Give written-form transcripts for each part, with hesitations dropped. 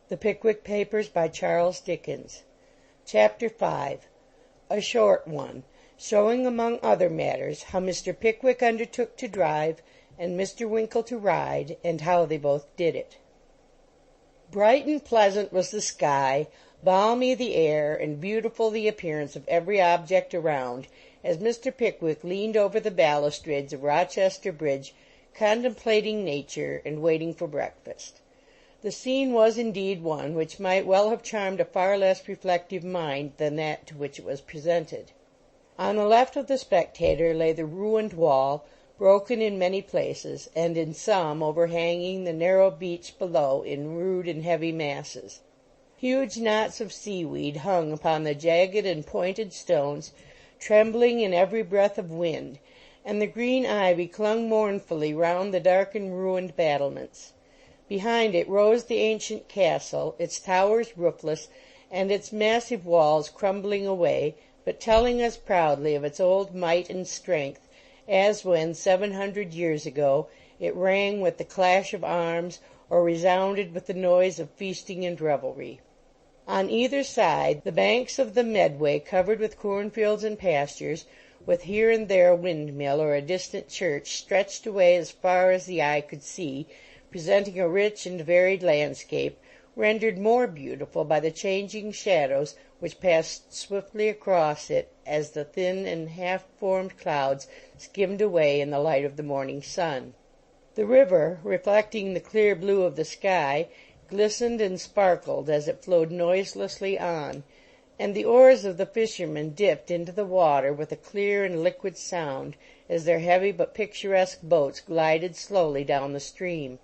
The Pickwick Papers by Charles Dickens. Chapter 5. A short one, showing among other matters how Mr. Pickwick undertook to drive and Mr. Winkle to ride, and how they both did it. Bright and pleasant was the sky, balmy the air, and beautiful the appearance of every object around, as Mr. Pickwick leaned over the balustrades of Rochester Bridge, contemplating nature and waiting for breakfast. The scene was indeed one which might well have charmed a far less reflective mind than that to which it was presented. On the left of the spectator lay the ruined wall, broken in many places, and in some overhanging the narrow beach below in rude and heavy masses. Huge knots of seaweed hung upon the jagged and pointed stones, trembling in every breath of wind, and the green ivy clung mournfully round the dark and ruined battlements. Behind it rose the ancient castle, its towers roofless, and its massive walls crumbling away, but telling us proudly of its old might and strength, as when, 700 years ago, it rang with the clash of arms, or resounded with the noise of feasting and revelry. On either side, the banks of the Medway, covered with cornfields and pastures, with here and there a windmill or a distant church, stretched away as far as the eye could see, presenting a rich and varied landscape, rendered more beautiful by the changing shadows which passed swiftly across it as the thin and half-formed clouds skimmed away in the light of the morning sun. The river, reflecting the clear blue of the sky, glistened and sparkled as it flowed noiselessly on, and the oars of the fishermen dipped into the water with a clear and liquid sound as their heavy but picturesque boats glided slowly down the stream.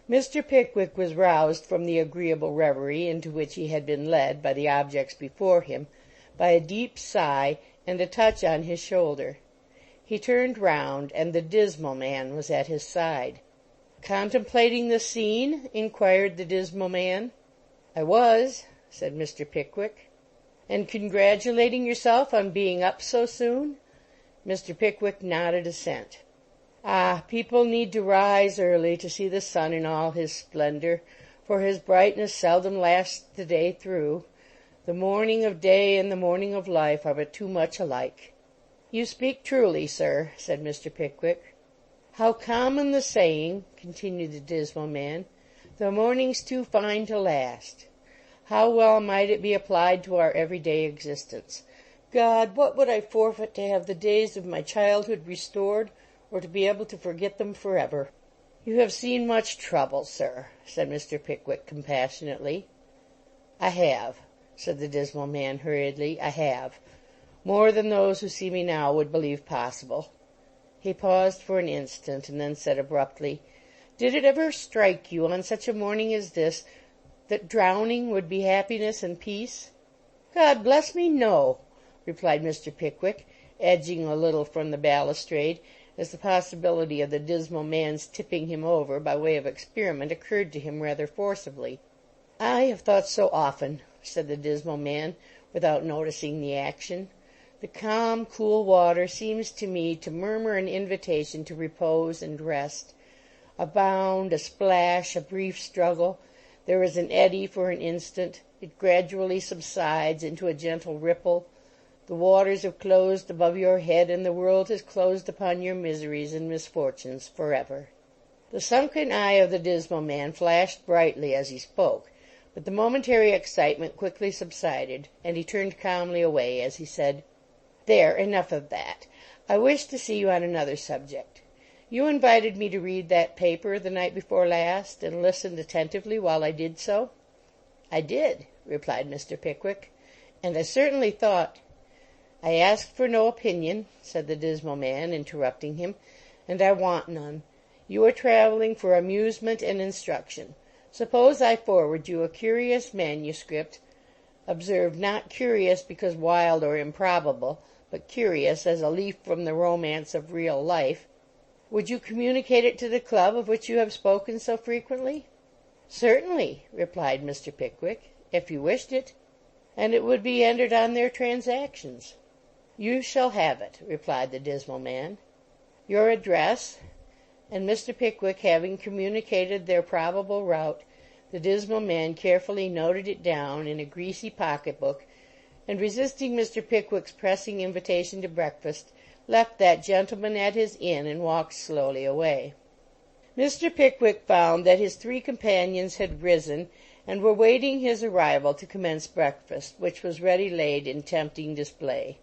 Mr. Pickwick was roused from the agreeable reverie into which he had been led by the objects before him, by a deep sigh and a touch on his shoulder. He turned round, and the Dismal Man was at his side. "Contemplating the scene?" inquired the Dismal Man. "I was," said Mr. Pickwick. "And congratulating yourself on being up so soon?" Mr. Pickwick nodded assent. "Ah, people need to rise early to see the sun in all his splendor, for his brightness seldom lasts the day through. The morning of day and the morning of life are but too much alike." "You speak truly, sir," said Mr. Pickwick. "How common the saying," continued the Dismal Man, "the morning's too fine to last." How well might it be applied to our everyday existence. God, what would I forfeit to have the days of my childhood restored, or to be able to forget them forever? "You have seen much trouble, sir," said Mr. Pickwick compassionately. "I have," said the Dismal Man hurriedly, "I have. More than those who see me now would believe possible." He paused for an instant, and then said abruptly, "Did it ever strike you on such a morning as this that drowning would be happiness and peace?" "God bless me, no," replied Mr. Pickwick, edging a little from the balustrade, as the possibility of the Dismal Man's tipping him over by way of experiment occurred to him rather forcibly. "I have thought so often," said the Dismal Man, without noticing the action. "The calm, cool water seems to me to murmur an invitation to repose and rest. A bound, a splash, a brief struggle. There is an eddy for an instant. It gradually subsides into a gentle ripple. The waters have closed above your head, and the world has closed upon your miseries and misfortunes forever." The sunken eye of the Dismal Man flashed brightly as he spoke, but the momentary excitement quickly subsided, and he turned calmly away as he said, "There, enough of that. I wish to see you on another subject. You invited me to read that paper the night before last, and listened attentively while I did so?" "I did," replied Mr. Pickwick, "and I certainly thought—" "I asked for no opinion," said the Dismal Man, interrupting him, "and I want none. You are travelling for amusement and instruction. Suppose I forward you a curious manuscript, observe, not curious because wild or improbable, but curious as a leaf from the romance of real life. Would you communicate it to the club of which you have spoken so frequently?" "Certainly," replied Mr. Pickwick, "if you wished it." "And it would be entered on their transactions." "You shall have it," replied the Dismal Man. "Your address?" And Mr. Pickwick, having communicated their probable route, The dismal man carefully noted it down in a greasy pocket-book, and, resisting Mr. Pickwick's pressing invitation to breakfast, left that gentleman at his inn and walked slowly away. Mr. Pickwick found that his three companions had risen and were waiting his arrival to commence breakfast, which was ready laid in tempting display.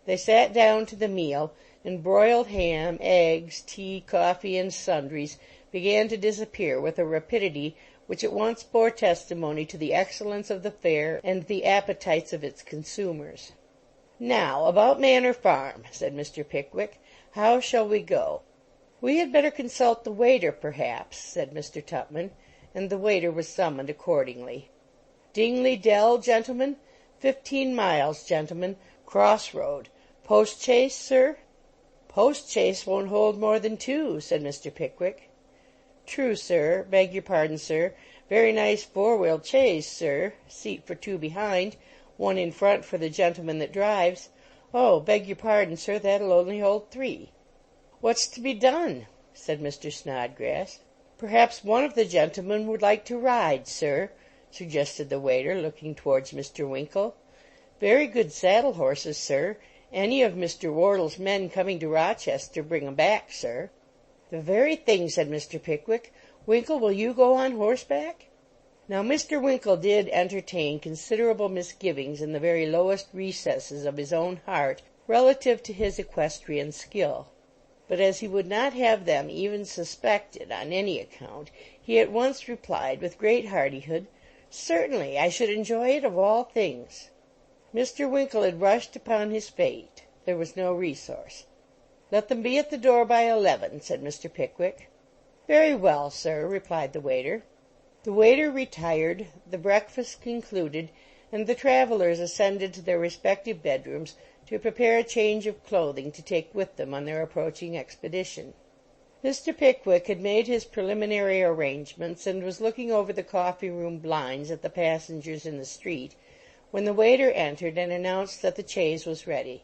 They sat down to the meal, and broiled ham, eggs, tea, coffee, and sundries began to disappear with a rapidity which at once bore testimony to the excellence of the fare and the appetites of its consumers. "Now, about Manor Farm," said Mr. Pickwick. "How shall we go?" "We had better consult the waiter, perhaps," said Mr. Tupman, and the waiter was summoned accordingly. "Dingley Dell, gentlemen? 15 miles, gentlemen. Cross-road. Post-chaise, sir?" "Post-chaise won't hold more than 2," said Mr. Pickwick. "True, sir. Beg your pardon, sir. Very nice 4-wheeled chaise, sir. Seat for 2 behind. 1 in front for the gentleman that drives. Oh, beg your pardon, sir. That'll only hold 3." "What's to be done?" said Mr. Snodgrass. "Perhaps one of the gentlemen would like to ride, sir," suggested the waiter, looking towards Mr. Winkle. "Very good saddle horses, sir. Any of Mr. Wardle's men coming to Rochester bring 'em back, sir." "The very thing," said Mr. Pickwick. "Winkle, will you go on horseback?" Now Mr. Winkle did entertain considerable misgivings in the very lowest recesses of his own heart relative to his equestrian skill. But as he would not have them even suspected on any account, he at once replied with great hardihood, "Certainly, I should enjoy it of all things." Mr. Winkle had rushed upon his fate. There was no resource. "Let them be at the door by 11," said Mr. Pickwick. "Very well, sir," replied the waiter. The waiter retired, the breakfast concluded, and the travellers ascended to their respective bedrooms to prepare a change of clothing to take with them on their approaching expedition. Mr. Pickwick had made his preliminary arrangements, and was looking over the coffee-room blinds at the passengers in the street, when the waiter entered and announced that the chaise was ready.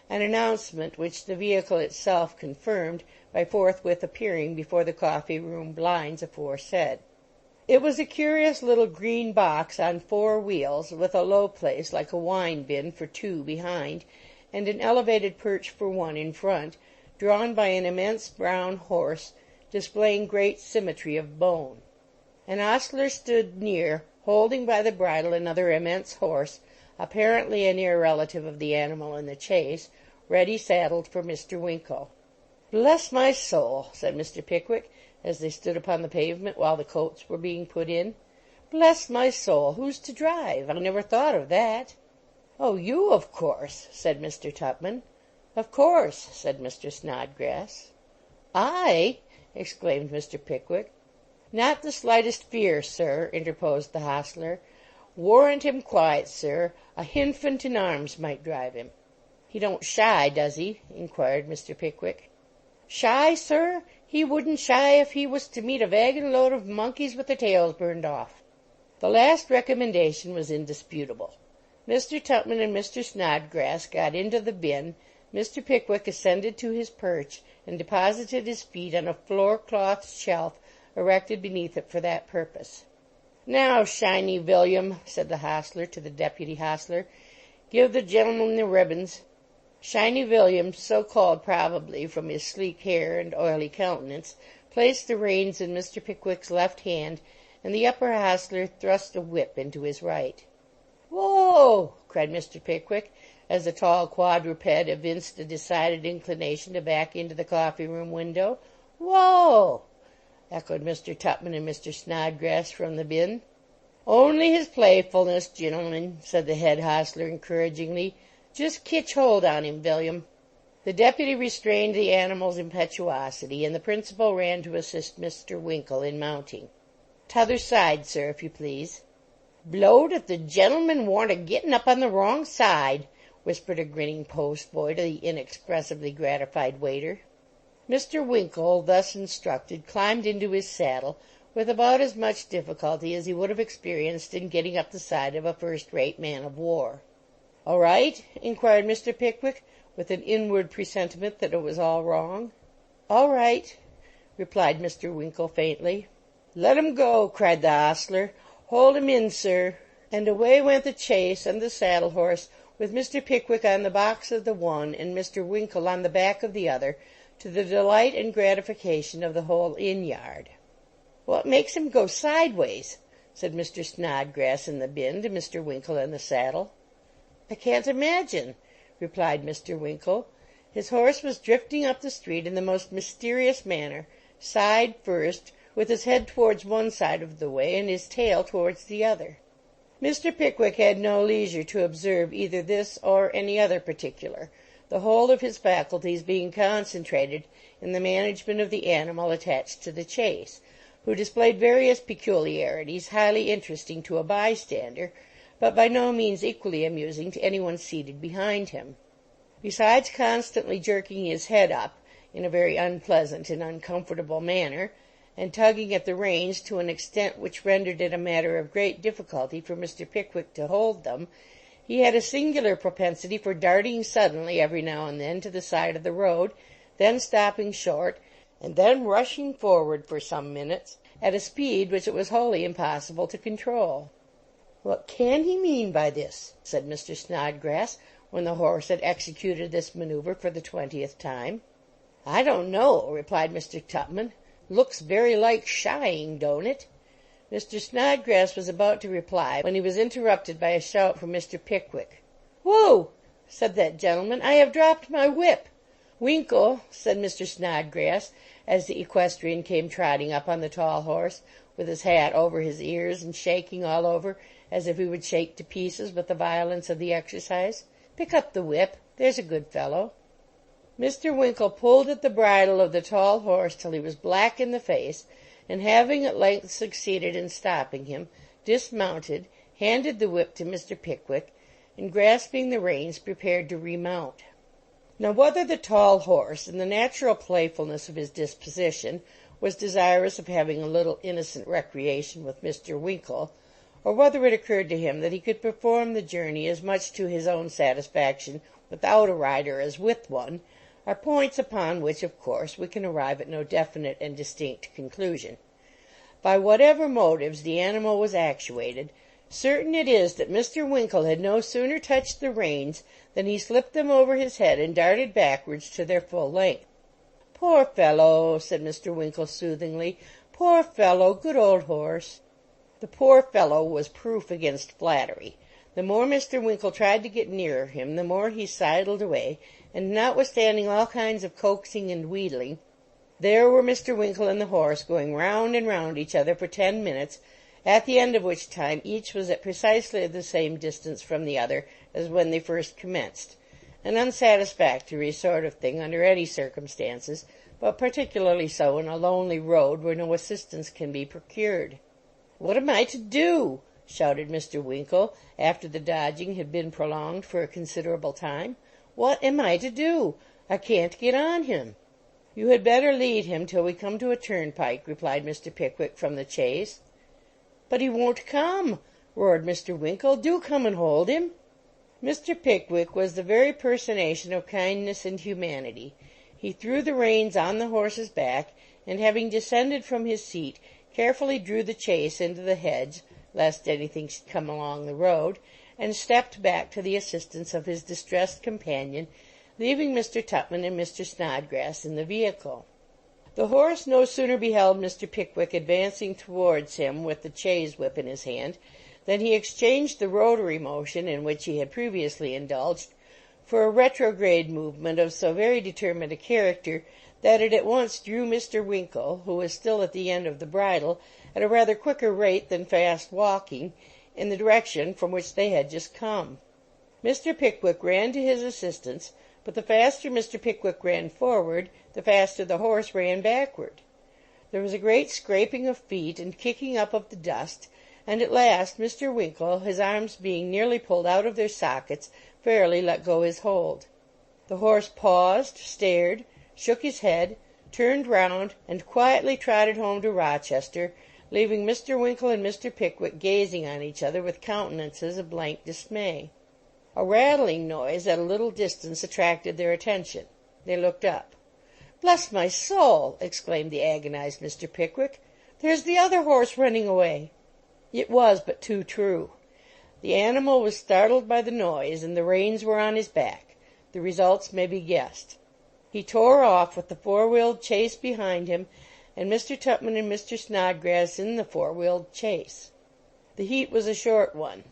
An announcement which the vehicle itself confirmed by forthwith appearing before the coffee-room blinds aforesaid. It was a curious little green box on 4 wheels, with a low place like a wine-bin for 2 behind, and an elevated perch for 1 in front, drawn by an immense brown horse, displaying great symmetry of bone. An ostler stood near, holding by the bridle another immense horse, apparently a near relative of the animal in the chase, ready saddled for Mr. Winkle. "Bless my soul," said Mr. Pickwick, as they stood upon the pavement while the coats were being put in. "Bless my soul, who's to drive? I never thought of that." "Oh, you, of course," said Mr. Tupman. "Of course," said Mr. Snodgrass. "I!" exclaimed Mr. Pickwick. "Not the slightest fear, sir," interposed the hostler. "Warrant him quiet, sir. A hinfant in arms might drive him." "He don't shy, does he?" inquired Mr. Pickwick. "Shy, sir? He wouldn't shy if he was to meet a wagon load of monkeys with their tails burned off." The last recommendation was indisputable. Mr. Tupman and Mr. Snodgrass got into the bin, Mr. Pickwick ascended to his perch, and deposited his feet on a floor-cloth shelf erected beneath it for that purpose. "Now, Shiny Villiam," said the hostler to the deputy hostler, "give the gentleman the ribbons." Shiny Villiam, so called probably from his sleek hair and oily countenance, placed the reins in Mr. Pickwick's left hand, and the upper hostler thrust a whip into his right. "Whoa!" cried Mr. Pickwick, as the tall quadruped evinced a decided inclination to back into the coffee-room window. "Whoa!" echoed Mr. Tupman and Mr. Snodgrass from the bin. "Only his playfulness, gentlemen," said the head hostler encouragingly. "Just kitch hold on him, Villiam." The deputy restrained the animal's impetuosity, and the principal ran to assist Mr. Winkle in mounting. "T'other side, sir, if you please." "Blowed if the gentleman warn't a-getting up on the wrong side," whispered a grinning post-boy to the inexpressibly gratified waiter. Mr. Winkle, thus instructed, climbed into his saddle with about as much difficulty as he would have experienced in getting up the side of a first-rate man-of-war. "All right?" inquired Mr. Pickwick, with an inward presentiment that it was all wrong. "All right," replied Mr. Winkle faintly. "Let 'em go!" cried the ostler. "Hold 'em in, sir." And away went the chaise and the saddle horse, with Mr. Pickwick on the box of the one and Mr. Winkle on the back of the other, to the delight and gratification of the whole inn yard. "What makes 'em go sideways?" said Mr. Snodgrass in the bin to Mr. Winkle in the saddle. "I can't imagine," replied Mr. Winkle. His horse was drifting up the street in the most mysterious manner, side first, with his head towards one side of the way and his tail towards the other. Mr. Pickwick had no leisure to observe either this or any other particular, the whole of his faculties being concentrated in the management of the animal attached to the chaise, who displayed various peculiarities highly interesting to a bystander, but by no means equally amusing to any one seated behind him. Besides constantly jerking his head up, in a very unpleasant and uncomfortable manner, and tugging at the reins to an extent which rendered it a matter of great difficulty for Mr. Pickwick to hold them, he had a singular propensity for darting suddenly every now and then to the side of the road, then stopping short, and then rushing forward for some minutes at a speed which it was wholly impossible to control. "What can he mean by this?" said Mr. Snodgrass, when the horse had executed this manoeuvre for the 20th time. "I don't know," replied Mr. Tupman. "Looks very like shying, don't it?" Mr. Snodgrass was about to reply when he was interrupted by a shout from Mr. Pickwick. "Whoa!" said that gentleman. "I have dropped my whip." "Winkle," said Mr. Snodgrass, as the equestrian came trotting up on the tall horse, with his hat over his ears and shaking all over as if he would shake to pieces with the violence of the exercise, "pick up the whip, there's a good fellow." Mr. Winkle pulled at the bridle of the tall horse till he was black in the face, and having at length succeeded in stopping him, dismounted, handed the whip to Mr. Pickwick, and grasping the reins prepared to remount. Now whether the tall horse, in the natural playfulness of his disposition, was desirous of having a little innocent recreation with Mr. Winkle, or whether it occurred to him that he could perform the journey as much to his own satisfaction without a rider as with one, are points upon which, of course, we can arrive at no definite and distinct conclusion. By whatever motives the animal was actuated, certain it is that Mr. Winkle had no sooner touched the reins than he slipped them over his head and darted backwards to their full length. "Poor fellow," said Mr. Winkle soothingly. "Poor fellow, good old horse." The "poor fellow" was proof against flattery. The more Mr. Winkle tried to get nearer him, the more he sidled away, and notwithstanding all kinds of coaxing and wheedling, there were Mr. Winkle and the horse going round and round each other for 10 minutes, at the end of which time each was at precisely the same distance from the other as when they first commenced, an unsatisfactory sort of thing under any circumstances, but particularly so in a lonely road where no assistance can be procured. "What am I to do?" shouted Mr. Winkle, after the dodging had been prolonged for a considerable time. "What am I to do? I can't get on him." "You had better lead him till we come to a turnpike," replied Mr. Pickwick from the chaise. "But he won't come," roared Mr. Winkle. "Do come and hold him." Mr. Pickwick was the very personation of kindness and humanity. He threw the reins on the horse's back, and having descended from his seat, carefully drew the chaise into the hedge, lest anything should come along the road, and stepped back to the assistance of his distressed companion, leaving Mr. Tupman and Mr. Snodgrass in the vehicle. The horse no sooner beheld Mr. Pickwick advancing towards him with the chaise whip in his hand, than he exchanged the rotary motion in which he had previously indulged for a retrograde movement of so very determined a character that it at once drew Mr. Winkle, who was still at the end of the bridle, at a rather quicker rate than fast walking, in the direction from which they had just come. Mr. Pickwick ran to his assistance, but the faster Mr. Pickwick ran forward, the faster the horse ran backward. There was a great scraping of feet and kicking up of the dust, and at last Mr. Winkle, his arms being nearly pulled out of their sockets, fairly let go his hold. The horse paused, stared, shook his head, turned round, and quietly trotted home to Rochester, leaving Mr. Winkle and Mr. Pickwick gazing on each other with countenances of blank dismay. A rattling noise at a little distance attracted their attention. They looked up. "Bless my soul!" exclaimed the agonized Mr. Pickwick. "There's the other horse running away." It was but too true. The animal was startled by the noise, and the reins were on his back. The results may be guessed. He tore off with the four-wheeled chaise behind him, and Mr. Tupman and Mr. Snodgrass in the four-wheeled chaise. The heat was a short one.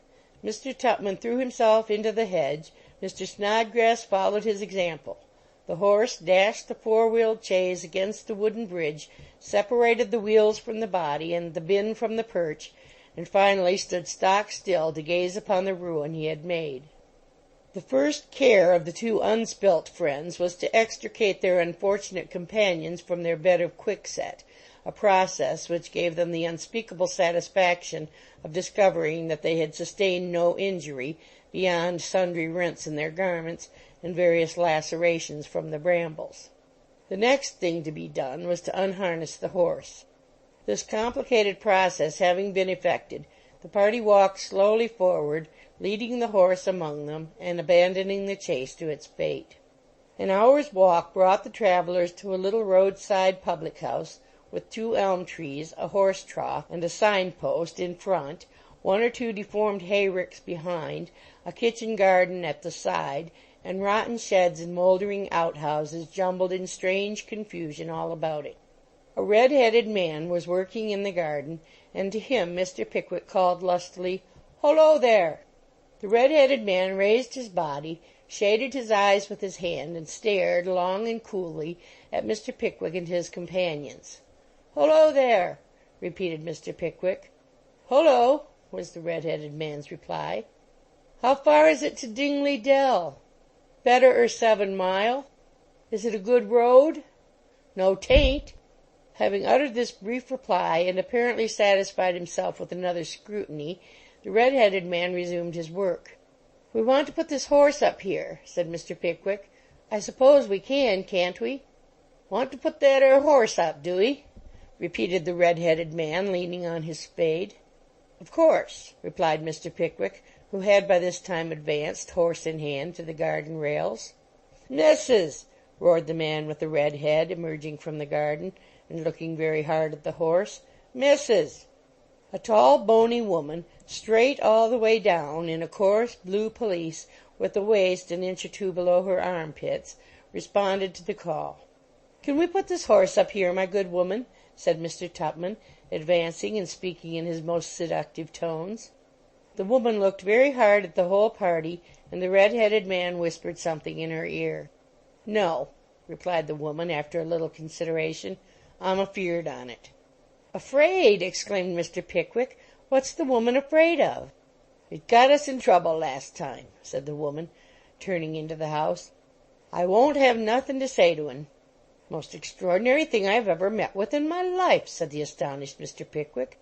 Mr. Tupman threw himself into the hedge. Mr. Snodgrass followed his example. The horse dashed the four-wheeled chaise against the wooden bridge, separated the wheels from the body and the bin from the perch, and finally stood stock still to gaze upon the ruin he had made. The first care of the two unspilt friends was to extricate their unfortunate companions from their bed of quickset, a process which gave them the unspeakable satisfaction of discovering that they had sustained no injury beyond sundry rents in their garments and various lacerations from the brambles. The next thing to be done was to unharness the horse. This complicated process having been effected, the party walked slowly forward, leading the horse among them, and abandoning the chase to its fate. An hour's walk brought the travellers to a little roadside public-house, with two elm trees, a horse trough, and a sign-post in front, one or two deformed hayricks behind, a kitchen garden at the side, and rotten sheds and mouldering outhouses jumbled in strange confusion all about it. A red-headed man was working in the garden, and to him Mr. Pickwick called lustily, "Hullo, there!" The red-headed man raised his body, shaded his eyes with his hand, and stared long and coolly at Mr. Pickwick and his companions. "Hullo, there!" repeated Mr. Pickwick. "Hullo!" was the red-headed man's reply. "How far is it to Dingley Dell?" "Better 7 mile." "Is it a good road?" "No, 'tain't." Having uttered this brief reply, and apparently satisfied himself with another scrutiny, the red-headed man resumed his work. "We want to put this horse up here," said Mr. Pickwick. "I suppose we can, can't we?" "Want to put that 'ere horse up, do 'ee?" repeated the red-headed man, leaning on his spade. "Of course," replied Mr. Pickwick, who had by this time advanced, horse in hand, to the garden rails. "Missus!" roared the man with the red head, emerging from the garden, and looking very hard at the horse. "Missus!" A tall, bony woman, straight all the way down, in a coarse blue pelisse, with the waist an inch or two below her armpits, responded to the call. "Can we put this horse up here, my good woman?" said Mr. Tupman, advancing and speaking in his most seductive tones. The woman looked very hard at the whole party, and the red-headed man whispered something in her ear. "No," replied the woman, after a little consideration. "I'm afeard on it." "Afraid!" exclaimed Mr. Pickwick. "What's the woman afraid of?" "It got us in trouble last time," said the woman, turning into the house. "I won't have nothin' to say to 'un." "Most extraordinary thing I've ever met with in my life," said the astonished Mr. Pickwick.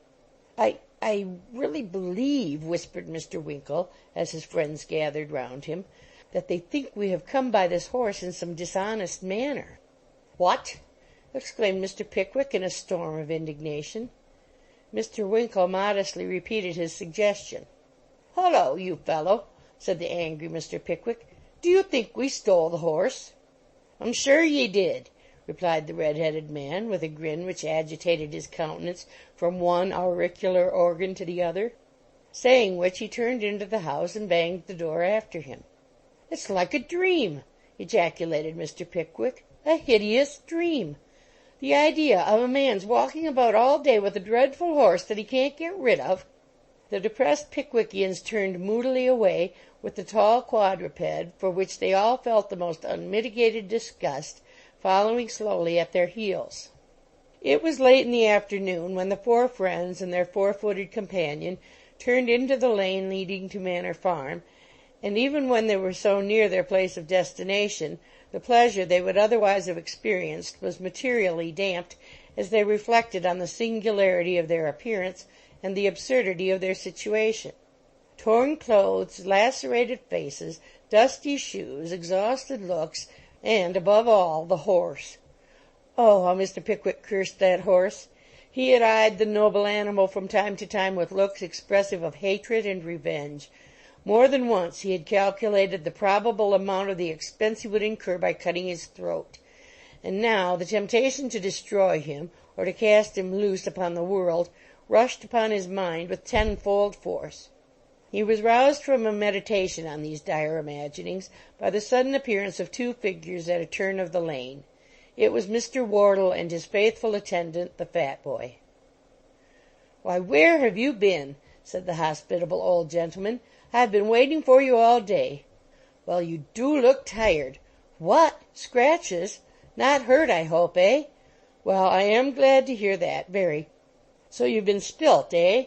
I really believe," whispered Mr. Winkle, as his friends gathered round him, "that they think we have come by this horse in some dishonest manner." "What!" exclaimed Mr. Pickwick in a storm of indignation. Mr. Winkle modestly repeated his suggestion. "Hullo, you fellow!" said the angry Mr. Pickwick. "Do you think we stole the horse?" "I'm sure ye did," replied the red-headed man, with a grin which agitated his countenance from one auricular organ to the other. Saying which, he turned into the house and banged the door after him. "It's like a dream!" ejaculated Mr. Pickwick. "A hideous dream! The idea of a man's walking about all day with a dreadful horse that he can't get rid of!" The depressed Pickwickians turned moodily away, with the tall quadruped, for which they all felt the most unmitigated disgust, following slowly at their heels. It was late in the afternoon when the four friends and their four-footed companion turned into the lane leading to Manor Farm, and even when they were so near their place of destination, the pleasure they would otherwise have experienced was materially damped as they reflected on the singularity of their appearance and the absurdity of their situation. Torn clothes, lacerated faces, dusty shoes, exhausted looks, and, above all, the horse. Oh, how Mr. Pickwick cursed that horse! He had eyed the noble animal from time to time with looks expressive of hatred and revenge. More than once he had calculated the probable amount of the expense he would incur by cutting his throat, and now the temptation to destroy him, or to cast him loose upon the world, rushed upon his mind with tenfold force. He was roused from a meditation on these dire imaginings by the sudden appearance of two figures at a turn of the lane. It was Mr. Wardle and his faithful attendant, the fat boy. "Why, where have you been?" said the hospitable old gentleman. "I've been waiting for you all day." "Well, you do look tired." "What? Scratches? Not hurt, I hope, eh? Well, I am glad to hear that, very. So you've been spilt, eh?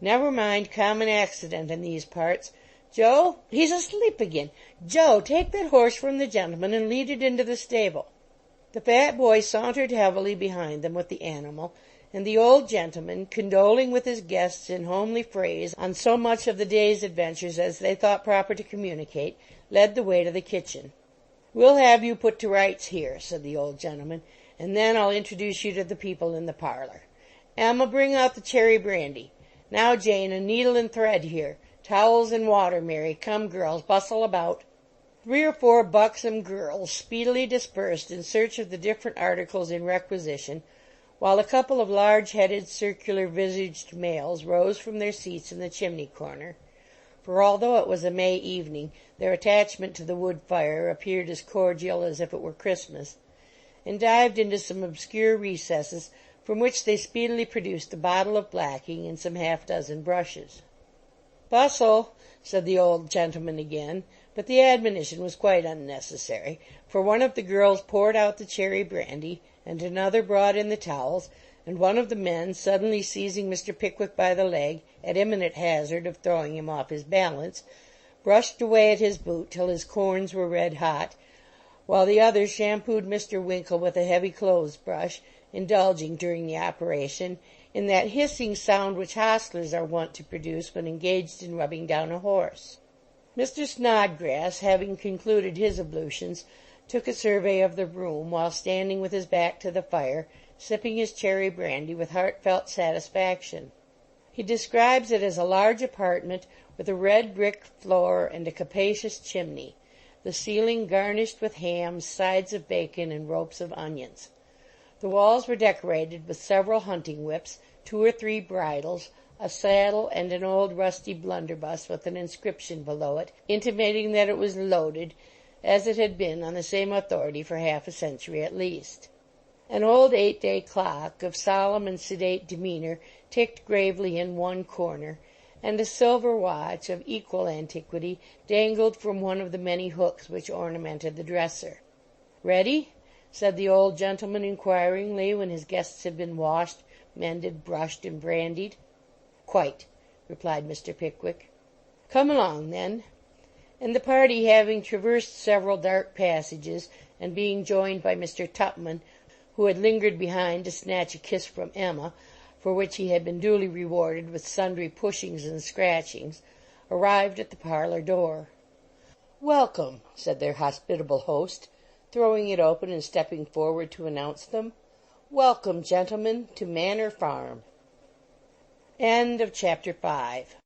Never mind, common accident in these parts. Joe, he's asleep again. Joe, take that horse from the gentleman and lead it into the stable." The fat boy sauntered heavily behind them with the animal, and the old gentleman, condoling with his guests in homely phrase on so much of the day's adventures as they thought proper to communicate, led the way to the kitchen. "We'll have you put to rights here," said the old gentleman, "and then I'll introduce you to the people in the parlour. Emma, bring out the cherry brandy. Now, Jane, a needle and thread here. Towels and water, Mary. Come, girls, bustle about." 3 or 4 buxom girls speedily dispersed in search of the different articles in requisition, while a couple of large-headed, circular-visaged males rose from their seats in the chimney-corner; for although it was a May evening, their attachment to the wood fire appeared as cordial as if it were Christmas, and dived into some obscure recesses, from which they speedily produced a bottle of blacking and some half-dozen brushes. "Bustle," said the old gentleman again, but the admonition was quite unnecessary, for one of the girls poured out the cherry brandy, and another brought in the towels, and one of the men, suddenly seizing Mr. Pickwick by the leg, at imminent hazard of throwing him off his balance, brushed away at his boot till his corns were red hot, while the other shampooed Mr. Winkle with a heavy clothes-brush, indulging, during the operation, in that hissing sound which hostlers are wont to produce when engaged in rubbing down a horse. Mr. Snodgrass, having concluded his ablutions, took a survey of the room, while standing with his back to the fire, sipping his cherry brandy with heartfelt satisfaction. He describes it as a large apartment with a red brick floor and a capacious chimney, the ceiling garnished with hams, sides of bacon, and ropes of onions. The walls were decorated with several hunting whips, 2 or 3 bridles, a saddle, and an old rusty blunderbuss with an inscription below it, intimating that it was loaded, as it had been on the same authority for half a century at least. An old 8-day clock, of solemn and sedate demeanour, ticked gravely in one corner, and a silver watch, of equal antiquity, dangled from one of the many hooks which ornamented the dresser. "Ready?" said the old gentleman inquiringly, when his guests had been washed, mended, brushed, and brandied. "Quite," replied Mr. Pickwick. "Come along, then." And the party, having traversed several dark passages, and being joined by Mr. Tupman, who had lingered behind to snatch a kiss from Emma, for which he had been duly rewarded with sundry pushings and scratchings, arrived at the parlour door. "Welcome," said their hospitable host, throwing it open and stepping forward to announce them. "Welcome, gentlemen, to Manor Farm." End of chapter 5.